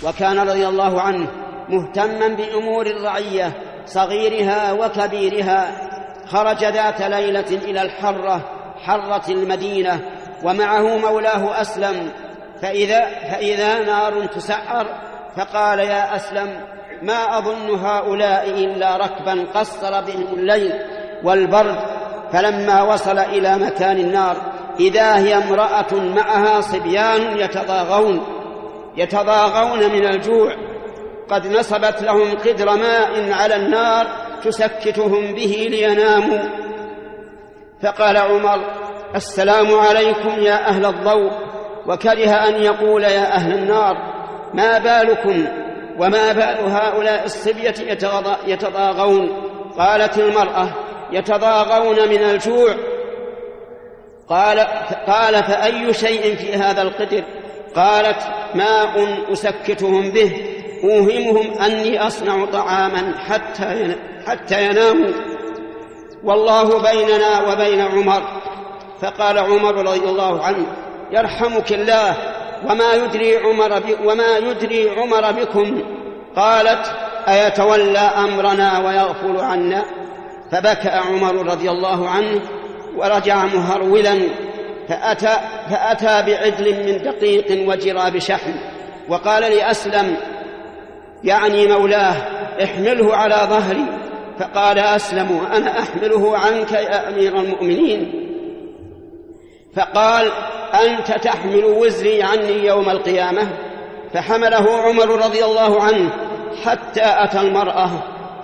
وكان رضي الله عنه مهتما بأمور الرعية صغيرها وكبيرها. خرج ذات ليلة إلى حرة المدينة ومعه مولاه أسلم، فإذا نار تسعر، فقال: يا أسلم، ما أظن هؤلاء إلا ركبا قصر بهم الليل والبرد. فلما وصل إلى مكان النار إذا هي امرأة معها صبيان يتضاغون من الجوع، قد نصبت لهم قدر ماء على النار تسكتهم به ليناموا. فقال عمر: السلام عليكم يا أهل الضوء، وكره أن يقول يا أهل النار. ما بالكم وما بال هؤلاء الصبية يتضاغون؟ قالت المرأة: يتضاغون من الجوع. قال: فأي شيء في هذا القدر؟ قالت: ماء أسكتهم به، أوهمهم أني أصنع طعاما حتى يناموا، والله بيننا وبين عمر. فقال عمر رضي الله عنه: يرحمك الله، وما يدري عمر بكم؟ قالت: أيتولى أمرنا ويغفل عنا؟ فبكى عمر رضي الله عنه ورجع مهرولا، فأتى بعجل من دقيق وجراب شحم، وقال لأسلم يعني مولاه: احمله على ظهري. فقال أسلم: أنا أحمله عنك يا أمير المؤمنين. فقال: أنت تحمل وزري عني يوم القيامة. فحمله عمر رضي الله عنه حتى أتى المرأة،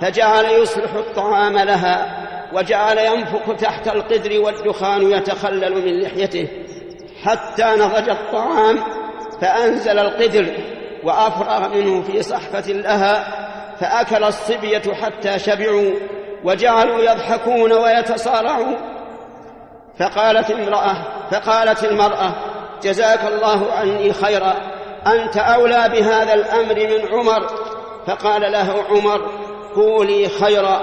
فجعل يصلح الطعام لها، وجعل ينفخ تحت القدر والدخان يتخلل من لحيته حتى نضج الطعام، فأنزل القدر وأفرغ منه في صحفة لها، فأكل الصبية حتى شبعوا وجعلوا يضحكون ويتصارعون. فقالت المرأة: جزاك الله عني خيرا، أنت أولى بهذا الأمر من عمر. فقال له عمر: قولي خيرا،